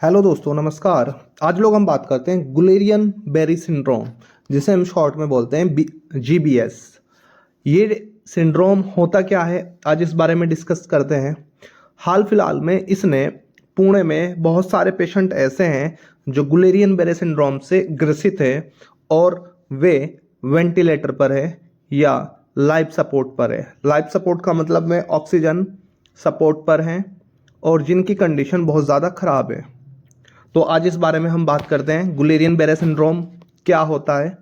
Hello दोस्तों, नमस्कार। आज लोग हम बात करते हैं गुलेरियन बेरी सिंड्रोम, जिसे हम शॉर्ट में बोलते हैं GBS। ये सिंड्रोम होता क्या है, आज इस बारे में डिस्कस करते हैं। हाल फिलहाल में इसने पुणे में बहुत सारे पेशेंट ऐसे हैं जो गुलेरियन बेरी सिंड्रोम से ग्रसित है और वे वेंटिलेटर पर है या लाइफ सपोर्ट पर है। लाइफ सपोर्ट का मतलब में ऑक्सीजन सपोर्ट पर हैं और जिनकी कंडीशन बहुत ज़्यादा ख़राब है। तो आज इस बारे में हम बात करते हैं गुलेरियन बेरे सिंड्रोम क्या होता है,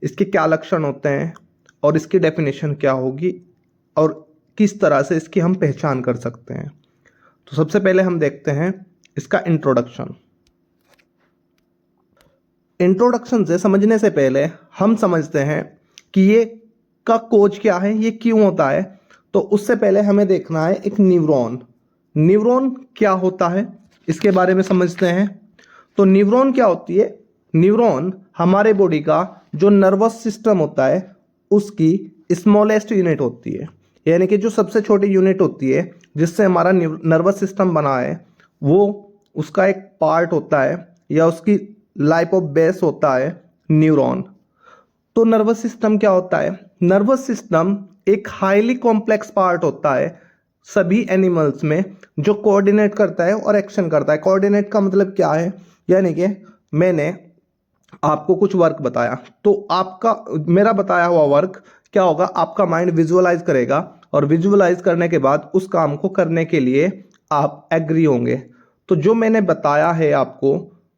इसके क्या लक्षण होते हैं और इसकी डेफिनेशन क्या होगी और किस तरह से इसकी हम पहचान कर सकते हैं। तो सबसे पहले हम देखते हैं इसका इंट्रोडक्शन। इंट्रोडक्शन से समझने से पहले हम समझते हैं कि ये का कोज क्या है, ये क्यों होता है। तो उससे पहले हमें देखना है एक न्यूरॉन। न्यूरॉन क्या होता है इसके बारे में समझते हैं। तो न्यूरॉन क्या होती है? न्यूरॉन हमारे बॉडी का जो नर्वस सिस्टम होता है उसकी स्मॉलेस्ट यूनिट होती है, यानी कि जो सबसे छोटी यूनिट होती है जिससे हमारा नर्वस सिस्टम बना है, वो उसका एक पार्ट होता है या उसकी लाइफ ऑफ बेस होता है न्यूरॉन। तो नर्वस सिस्टम क्या होता है? नर्वस सिस्टम एक हाईली कॉम्प्लेक्स पार्ट होता है सभी एनिमल्स में, जो कोऑर्डिनेट करता है और एक्शन करता है। कोऑर्डिनेट का मतलब क्या है? यानी कि मैंने आपको कुछ वर्क बताया, तो आपका मेरा बताया हुआ वर्क क्या होगा, आपका माइंड विजुअलाइज करेगा और विजुअलाइज करने के बाद उस काम को करने के लिए आप एग्री होंगे। तो जो मैंने बताया है आपको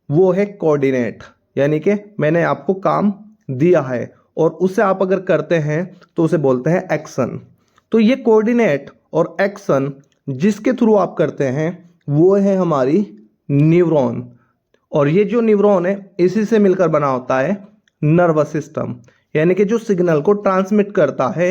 वो है कोऑर्डिनेट, यानी कि मैंने आपको काम दिया है और उसे आप अगर करते हैं तो उसे बोलते हैं एक्शन। तो ये कोऑर्डिनेट और एक्शन जिसके थ्रू आप करते हैं वो है हमारी न्यूरॉन, और ये जो न्यूरॉन है इसी से मिलकर बना होता है नर्वस सिस्टम, यानी कि जो सिग्नल को ट्रांसमिट करता है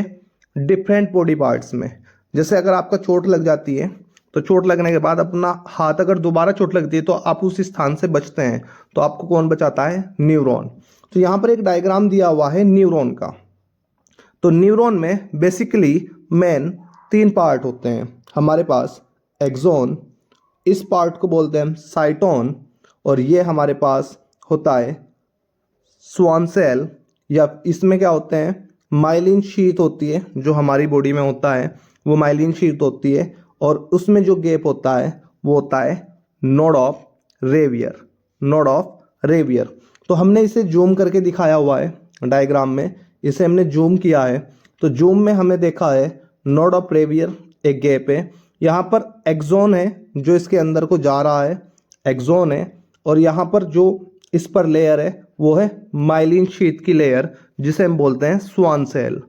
डिफरेंट बॉडी पार्ट्स में। जैसे अगर आपका चोट लग जाती है तो चोट लगने के बाद अपना हाथ अगर दोबारा चोट लगती है तो आप उस स्थान से बचते हैं, तो आपको कौन बचाता है? न्यूरॉन। तो यहाँ पर एक डायग्राम दिया हुआ है न्यूरॉन का। तो न्यूरॉन में बेसिकली मेन 3 पार्ट होते हैं हमारे पास। एक्सॉन, इस पार्ट को बोलते हैं साइटोन, और ये हमारे पास होता है स्वान सेल, या इसमें क्या होते हैं माइलिन शीथ होती है जो हमारी बॉडी में होता है, वो माइलिन शीथ होती है, और उसमें जो गैप होता है वो होता है नोड ऑफ रेवियर। Node of रेवियर। तो हमने इसे जूम करके दिखाया हुआ है डायग्राम में, इसे हमने जूम किया है। तो जूम में हमें देखा है नोड ऑफ रेवियर एक गैप है, यहाँ पर एक्सॉन है जो इसके अंदर को जा रहा है, एक्सॉन है, और यहाँ पर जो इस पर लेयर है वो है माइलिन शीथ की लेयर जिसे हम बोलते हैं स्वान सेल।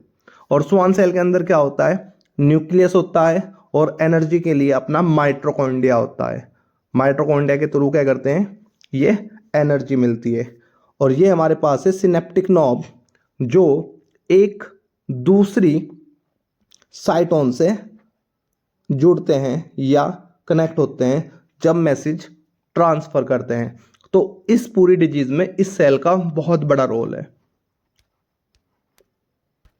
और स्वान सेल के अंदर क्या होता है? न्यूक्लियस होता है और एनर्जी के लिए अपना माइटोकॉन्ड्रिया होता है। माइटोकॉन्ड्रिया के थ्रू क्या करते हैं? ये एनर्जी मिलती है। और ये हमारे पास है सिनेप्टिक नॉब, जो एक दूसरी साइटोन से जुड़ते हैं या कनेक्ट होते हैं जब मैसेज ट्रांसफर करते हैं। तो इस पूरी डिजीज में इस सेल का बहुत बड़ा रोल है।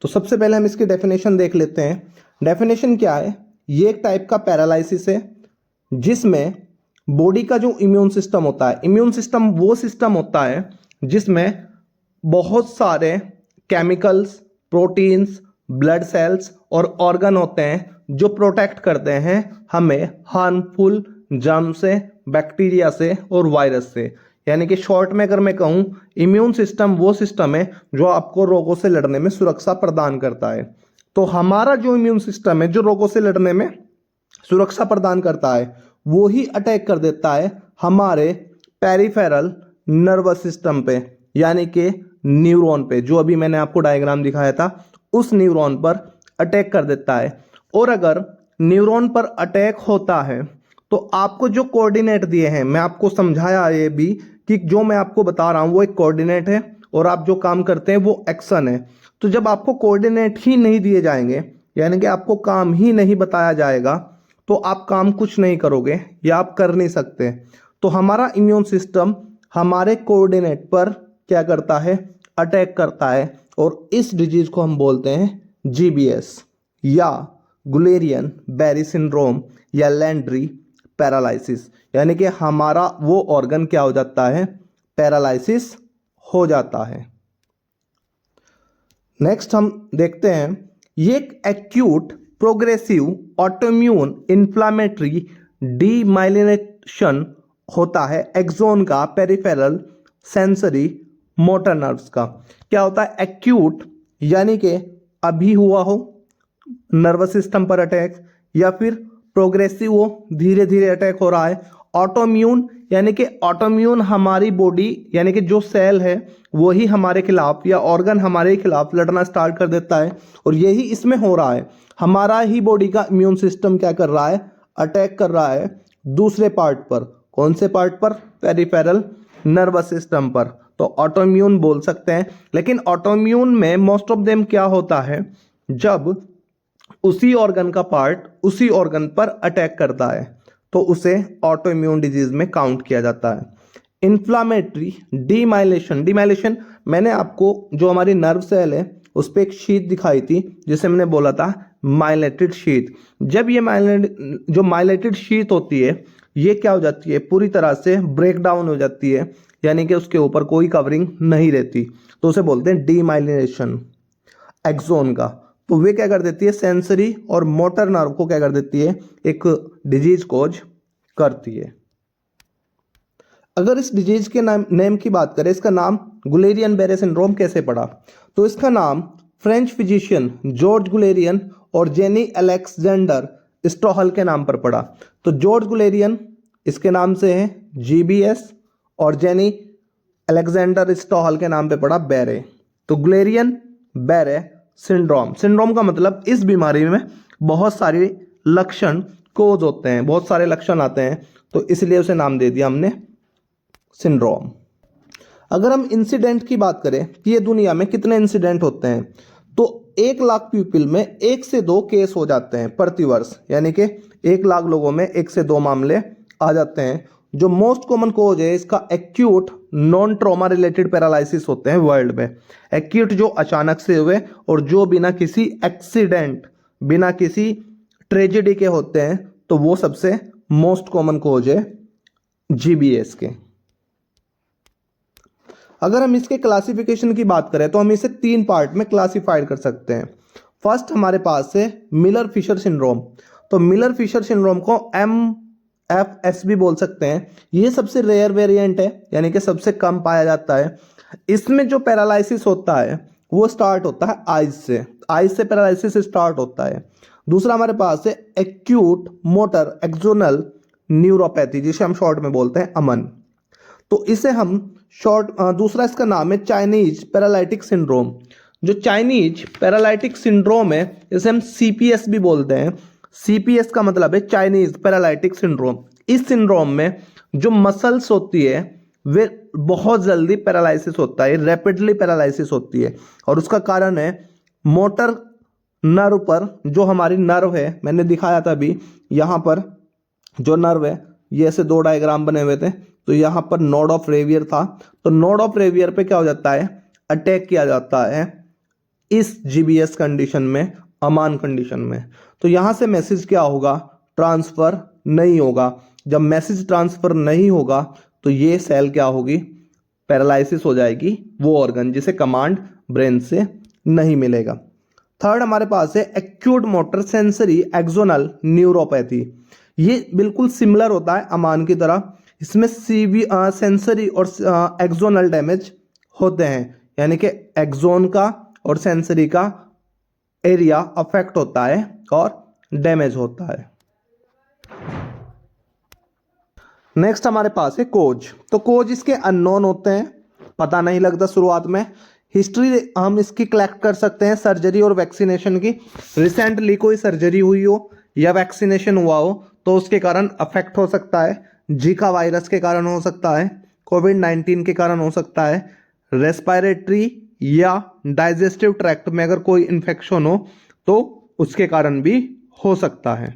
तो सबसे पहले हम इसकी डेफिनेशन देख लेते हैं। डेफिनेशन क्या है? ये एक टाइप का पैरालिसिस है जिसमें बॉडी का जो इम्यून सिस्टम होता है, इम्यून सिस्टम वो सिस्टम होता है जिसमें बहुत सारे केमिकल्स, प्रोटीन्स, ब्लड सेल्स और ऑर्गन होते हैं जो प्रोटेक्ट करते हैं हमें हार्मफुल जर्म से, बैक्टीरिया से और वायरस से। यानी कि शॉर्ट में अगर मैं कहूँ, इम्यून सिस्टम वो सिस्टम है जो आपको रोगों से लड़ने में सुरक्षा प्रदान करता है। तो हमारा जो इम्यून सिस्टम है जो रोगों से लड़ने में सुरक्षा प्रदान करता है वो ही अटैक कर देता है हमारे पेरिफेरल नर्वस सिस्टम पे, यानी कि न्यूरॉन पे, जो अभी मैंने आपको डायग्राम दिखाया था उस न्यूरॉन पर अटैक कर देता है। और अगर न्यूरॉन पर अटैक होता है तो आपको जो कोऑर्डिनेट दिए हैं, मैं आपको समझाया ये भी कि जो मैं आपको बता रहा हूं वो एक कोऑर्डिनेट है और आप जो काम करते हैं वो एक्शन है। तो जब आपको कोऑर्डिनेट ही नहीं दिए जाएंगे, यानी कि आपको काम ही नहीं बताया जाएगा, तो आप काम कुछ नहीं करोगे या आप कर नहीं सकते। तो हमारा इम्यून सिस्टम हमारे कोऑर्डिनेट पर क्या करता है? अटैक करता है, और इस डिजीज को हम बोलते हैं GBS या गुलेरियन बेरी सिंड्रोम या लैंड्री पैरालिसिस, यानी कि हमारा वो ऑर्गन क्या हो जाता है, पैरालिसिस हो जाता है। नेक्स्ट हम देखते हैं, ये एक acute progressive autoimmune inflammatory demyelination होता है एक्सोन का, पेरिफेरल सेंसरी मोटर नर्व्स का। क्या होता है एक्यूट, यानी कि अभी हुआ हो नर्वस सिस्टम पर अटैक, या फिर प्रोग्रेसिव हो, धीरे धीरे अटैक हो रहा है। ऑटोइम्यून, यानी कि ऑटोइम्यून हमारी बॉडी, यानी कि जो सेल है वही हमारे खिलाफ या ऑर्गन हमारे खिलाफ लड़ना स्टार्ट कर देता है, और यही इसमें हो रहा है। हमारा ही बॉडी का इम्यून सिस्टम क्या कर रहा है, अटैक कर रहा है दूसरे पार्ट पर। कौन से पार्ट पर, पेरिफेरल नर्वस सिस्टम पर। तो ऑटोइम्यून बोल सकते हैं। लेकिन ऑटोइम्यून में मोस्ट ऑफ देम क्या होता है, जब उसी ऑर्गन का पार्ट उसी ऑर्गन पर अटैक करता है तो उसे ऑटोइम्यून डिजीज में काउंट किया जाता है। इन्फ्लामेटरी डीमाइलेशन, डीमाइलेशन मैंने आपको जो हमारी नर्व सेल है उस पर एक शीट दिखाई थी जिसे मैंने बोला था माइलेटेड शीट। जब ये जो माइलेटेड शीट होती है ये क्या हो जाती है, पूरी तरह से ब्रेक डाउन हो जाती है, यानी कि उसके ऊपर कोई कवरिंग नहीं रहती, तो उसे बोलते हैं डीमाइलिनेशन एक्सोन का। तो वे क्या कर देती है, सेंसरी और मोटर नर्व को क्या कर देती है, एक डिजीज कोज करती है। अगर इस डिजीज के नेम की बात करें, इसका नाम गुलेरियन बेरे सिंड्रोम कैसे पड़ा, तो इसका नाम फ्रेंच फिजिशियन जॉर्ज गुलेरियन और जेनी अलेक्जेंडर स्टोहल के नाम पर पड़ा। तो जॉर्ज गुलेरियन इसके नाम से है जीबीएस, और जेनी अलेक्जेंडर स्टोहल के नाम पे पड़ा बेरे। तो गुलेरियन बेरे सिंड्रोम, सिंड्रोम का मतलब इस बीमारी में बहुत सारे लक्षण कोज होते हैं, बहुत सारे लक्षण आते हैं, तो इसलिए उसे नाम दे दिया हमने सिंड्रोम। अगर हम इंसिडेंट की बात करें कि ये दुनिया में कितने इंसिडेंट होते हैं, तो 1 लाख पीपल में 1 से 2 केस हो जाते हैं प्रति वर्ष, यानी कि 1 लाख लोगों में 1 से 2 मामले आ जाते हैं। जो मोस्ट कॉमन कोज है इसका acute non trauma related paralysis होते हैं वर्ल्ड में। एक्यूट जो अचानक से हुए और जो बिना किसी एक्सीडेंट, बिना किसी ट्रेजेडी के होते हैं, तो वो सबसे मोस्ट कॉमन कोज है जीबीएस के। अगर हम इसके क्लासिफिकेशन की बात करें तो हम इसे 3 पार्ट में क्लासिफाइड कर सकते हैं। फर्स्ट हमारे पास है मिलर फिशर सिंड्रोम। तो मिलर फिशर सिंड्रोम को MFS भी बोल सकते हैं। ये सबसे रेयर वेरिएंट है, यानी कि सबसे कम पाया जाता है। इसमें जो पैरालिसिस होता है वो स्टार्ट होता है आइज से, आइज से पैरालिसिस स्टार्ट होता है। दूसरा हमारे पास है एक्यूट मोटर एक्सोनल न्यूरोपैथी, जिसे हम शॉर्ट में बोलते हैं अमन। तो इसे हम दूसरा इसका नाम है चाइनीज पैरालिटिक सिंड्रोम। जो चाइनीज पैरालिटिक सिंड्रोम है इसे हम CPS भी बोलते हैं। CPS का मतलब है चाइनीज पैरालिटिक सिंड्रोम। इस सिंड्रोम में जो मसल्स होती है वे बहुत जल्दी पैरालिसिस होता है, रैपिडली पैरालिसिस होती है, और उसका कारण है मोटर नर्व पर जो हमारी नर्व है, मैंने दिखाया था अभी, यहाँ पर जो नर्व है ये ऐसे 2 डायग्राम बने हुए थे, तो यहाँ पर नोड ऑफ रेवियर था, तो नोड ऑफ रेवियर पे क्या हो जाता है, अटैक किया जाता है इस GBS कंडीशन में, अमान कंडीशन में। तो यहाँ से मैसेज क्या होगा, ट्रांसफर नहीं होगा। जब मैसेज ट्रांसफर नहीं होगा तो ये सेल क्या होगी, पैरालिसिस हो जाएगी, वो ऑर्गन जिसे कमांड ब्रेन से नहीं मिलेगा। थर्ड हमारे पास है acute motor sensory axonal neuropathy. ये बिल्कुल सिमिलर होता है अमान की तरह। इसमें सेंसरी और एक्सोनल डैमेज होते हैं, यानी कि एक्सोन का और सेंसरी का एरिया अफेक्ट होता है और डैमेज होता है। नेक्स्ट हमारे पास है कोज। तो कोज इसके अननोन होते हैं, पता नहीं लगता शुरुआत में। हिस्ट्री हम इसकी कलेक्ट कर सकते हैं सर्जरी और वैक्सीनेशन की। रिसेंटली कोई सर्जरी हुई हो या वैक्सीनेशन हुआ हो तो उसके कारण अफेक्ट हो सकता है। जीका वायरस के कारण हो सकता है, कोविड-19 के कारण हो सकता है, रेस्पिरेटरी या डाइजेस्टिव ट्रैक्ट में अगर कोई इन्फेक्शन हो तो उसके कारण भी हो सकता है।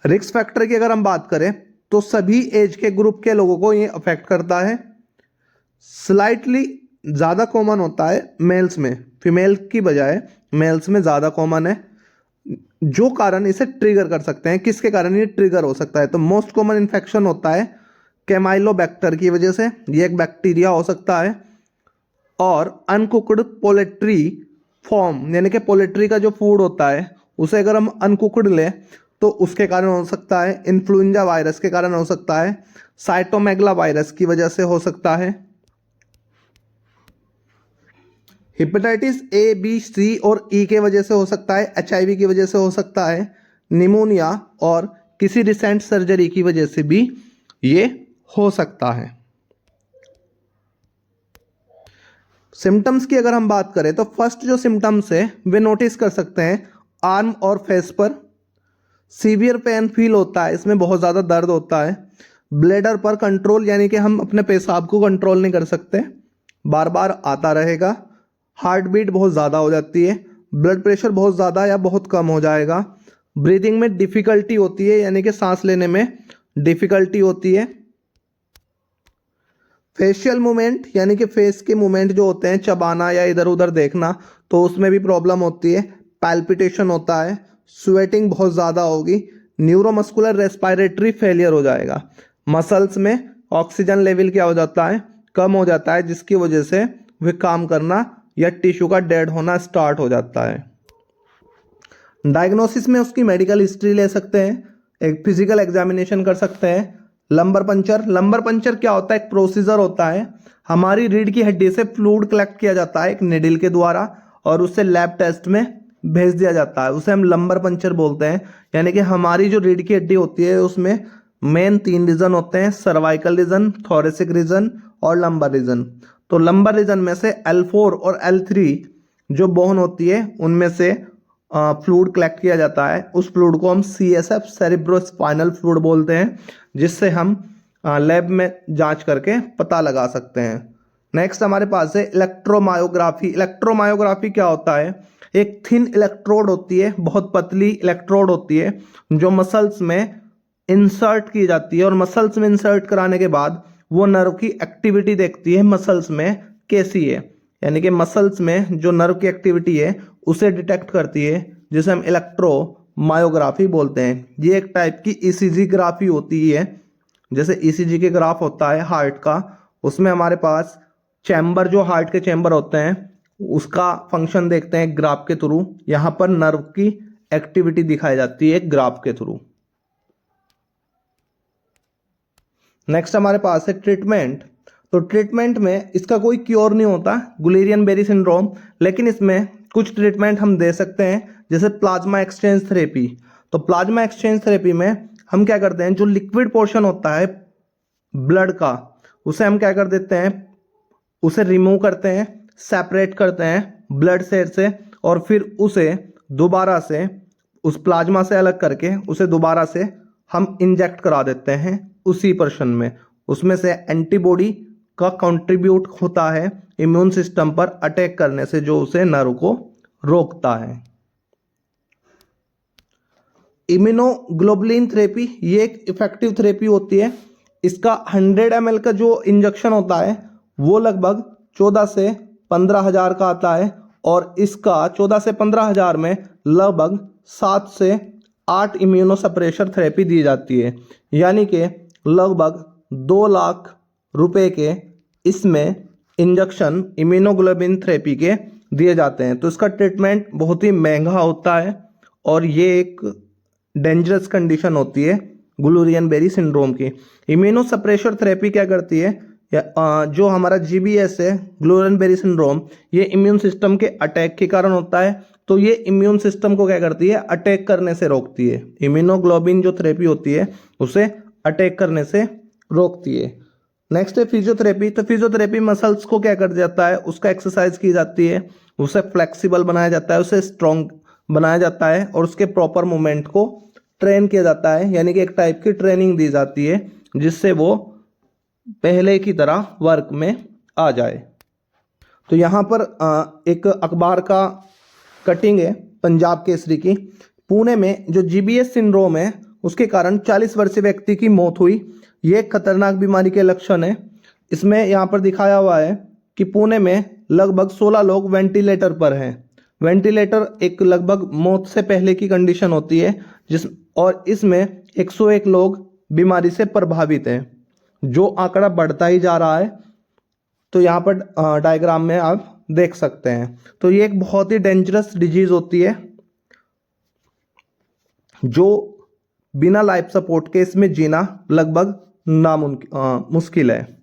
रिस्क फैक्टर की अगर हम बात करें तो सभी एज के ग्रुप के लोगों को ये अफेक्ट करता है। स्लाइटली ज़्यादा कॉमन होता है मेल्स में, फीमेल की बजाय मेल्स में ज़्यादा कॉमन है। जो कारण इसे ट्रिगर कर सकते हैं, किसके कारण ये ट्रिगर हो सकता है, तो मोस्ट कॉमन इन्फेक्शन होता है कैमाइलोबैक्टर की वजह से, ये एक बैक्टीरिया हो सकता है। और अनकुक्ड पोल्ट्री फॉर्म, यानी कि पोल्ट्री का जो फूड होता है उसे अगर हम अनकुक्ड लें तो उसके कारण हो सकता है। इन्फ्लुएंजा वायरस के कारण हो सकता है। साइटोमेगला वायरस की वजह से हो सकता है। हेपेटाइटिस ए, बी, सी और ई के वजह से हो सकता है। HIV की वजह से हो सकता है। निमोनिया और किसी रिसेंट सर्जरी की वजह से भी ये हो सकता है। सिम्टम्स की अगर हम बात करें तो फर्स्ट जो सिम्टम्स है वे नोटिस कर सकते हैं आर्म और फेस पर। सीवियर पेन फील होता है, इसमें बहुत ज़्यादा दर्द होता है। ब्लैडर पर कंट्रोल, यानी कि हम अपने पेशाब को कंट्रोल नहीं कर सकते, बार बार आता रहेगा। हार्ट बीट बहुत ज़्यादा हो जाती है। ब्लड प्रेशर बहुत ज़्यादा या बहुत कम हो जाएगा। ब्रीदिंग में डिफ़िकल्टी होती है, यानी कि सांस लेने में डिफ़िकल्टी होती है। फेशियल मूवमेंट, यानी कि फेस के मूवमेंट जो होते हैं, चबाना या इधर उधर देखना, तो उसमें भी प्रॉब्लम होती है। पैल्पिटेशन होता है। स्वेटिंग बहुत ज़्यादा होगी। न्यूरोमस्कुलर रेस्पिरेटरी फेलियर हो जाएगा। मसल्स में ऑक्सीजन लेवल क्या हो जाता है, कम हो जाता है, जिसकी वजह से वे काम करना या टिश्यू का डेड होना स्टार्ट हो जाता है। डायग्नोसिस में उसकी मेडिकल हिस्ट्री ले सकते हैं, एक फिजिकल एग्जामिनेशन कर सकते हैं। लंबर पंचर, लंबर पंचर क्या होता है, एक प्रोसीजर होता है। हमारी रीढ़ की हड्डी से फ्लूइड कलेक्ट किया जाता है एक निडल के द्वारा और उससे लैब टेस्ट में भेज दिया जाता है, उसे हम लंबर पंचर बोलते हैं। यानी कि हमारी जो रीढ़ की हड्डी होती है उसमें मेन 3 रीजन होते हैं, सर्वाइकल रीजन, थोरेसिक रीजन और लंबर रीजन। तो लंबर रीजन में से L4 और L3 जो बोन होती है उनमें से फ्लूइड कलेक्ट किया जाता है। उस फ्लूइड को हम CSF सेरिब्रोस्पाइनल फ्लूइड बोलते हैं, जिससे हम लैब में जांच करके पता लगा सकते हैं। नेक्स्ट हमारे पास है इलेक्ट्रोमायोग्राफी। इलेक्ट्रोमायोग्राफी क्या होता है, एक थिन इलेक्ट्रोड होती है, बहुत पतली इलेक्ट्रोड होती है जो मसल्स में इंसर्ट की जाती है और मसल्स में इंसर्ट कराने के बाद वो नर्व की एक्टिविटी देखती है मसल्स में कैसी है, यानी कि मसल्स में जो नर्व की एक्टिविटी है उसे डिटेक्ट करती है, जिसे हम इलेक्ट्रोमायोग्राफी बोलते हैं। ये एक टाइप की ECG ग्राफी होती है। जैसे ECG के ग्राफ होता है हार्ट का, उसमें हमारे पास चैम्बर, जो हार्ट के चैम्बर होते हैं उसका फंक्शन देखते हैं ग्राफ के थ्रू। यहाँ पर नर्व की एक्टिविटी दिखाई जाती है ग्राफ के थ्रू। नेक्स्ट हमारे पास है ट्रीटमेंट। तो ट्रीटमेंट में इसका कोई क्योर नहीं होता गुलेरियन-बेरी सिंड्रोम, लेकिन इसमें कुछ ट्रीटमेंट हम दे सकते हैं, जैसे प्लाज्मा एक्सचेंज थेरेपी। तो प्लाज्मा एक्सचेंज थेरेपी में हम क्या करते हैं, जो लिक्विड पोर्शन होता है ब्लड का उसे हम क्या कर देते हैं, उसे रिमूव करते हैं, सेपरेट करते हैं ब्लड सेल से, और फिर उसे दोबारा से उस प्लाज्मा से अलग करके उसे दोबारा से हम इंजेक्ट करा देते हैं उसी पर्सन में। उसमें से एंटीबॉडी का कंट्रीब्यूट होता है इम्यून सिस्टम पर अटैक करने से, जो उसे नर्व को रोकता है। इम्यूनोग्लोबुलिन थेरेपी, ये एक इफेक्टिव थेरेपी होती है। इसका 100 ml का जो इंजेक्शन होता है वो लगभग 14 से 15 हज़ार का आता है, और इसका 14 से 15 हज़ार में लगभग 7 से 8 इम्यूनोसप्रेशर थेरेपी दी जाती है, यानी कि लगभग 2 लाख रुपए के इसमें इंजेक्शन इम्यूनोग्लोबुलिन थेरेपी के दिए जाते हैं। तो इसका ट्रीटमेंट बहुत ही महंगा होता है और ये एक डेंजरस कंडीशन होती है गुलेरियन-बेरी सिंड्रोम की। इम्यूनोसप्रेशर थेरेपी क्या करती है, जो हमारा GBS है गुलेरियन-बेरी सिंड्रोम, ये इम्यून सिस्टम के अटैक के कारण होता है। तो ये इम्यून सिस्टम को क्या करती है, अटैक करने से रोकती है। इम्यूनोग्लोबुलिन जो थेरेपी होती है उसे अटैक करने से रोकती है। नेक्स्ट है फिजियोथेरेपी। तो फिजियोथेरेपी मसल्स को क्या कर जाता है, उसका एक्सरसाइज की जाती है, उसे फ्लेक्सिबल बनाया जाता है, उसे स्ट्रॉन्ग बनाया जाता है और उसके प्रॉपर मूवमेंट को ट्रेन किया जाता है, यानी कि एक टाइप की ट्रेनिंग दी जाती है जिससे वो पहले की तरह वर्क में आ जाए। तो यहाँ पर एक अखबार का कटिंग है पंजाब केसरी की। पुणे में जो GBS सिंड्रोम है उसके कारण 40 वर्षीय व्यक्ति की मौत हुई। ये एक खतरनाक बीमारी के लक्षण है। इसमें यहाँ पर दिखाया हुआ है कि पुणे में लगभग 16 लोग वेंटिलेटर पर हैं। वेंटिलेटर एक लगभग मौत से पहले की कंडीशन होती है और इसमें 101 लोग बीमारी से प्रभावित हैं। जो आंकड़ा बढ़ता ही जा रहा है, तो यहाँ पर डायग्राम में आप देख सकते हैं। तो ये एक बहुत ही डेंजरस डिजीज होती है जो बिना लाइफ सपोर्ट के इसमें जीना लगभग मुश्किल है।